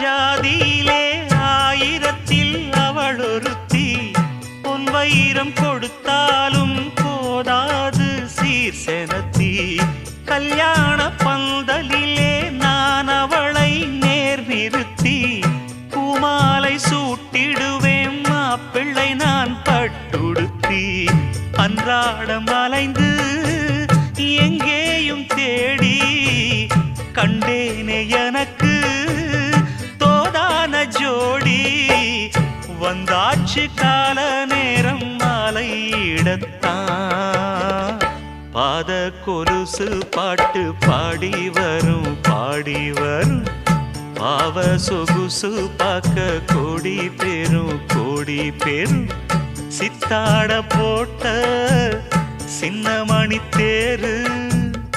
ஜாதியிலே ஆயிரத்தில் அவள் ஒருத்தி பொன் வைரம் கொடுத்தாலும் போதாது சீர் செனத்தி கல்யாண பந்தலிலே நான் அவளை நேர் நிறுத்தி பூமாலை சூட்டிடுவேன் மாப்பிள்ளை நான் பட்டுடுத்தி அன்றாடம் அலைந்து எங்கேயும் தேடி கண்டேனே எனக்கு தோதான ஜோடி வந்தாச்சு கால நேரம் மாலையிடத்தான் பாத கொலுசு பாட்டு பாடி வரும் பாவ சொகுசு பார்க்க கோடி பேரும் சித்தாட போட்ட சின்ன மணி தேரு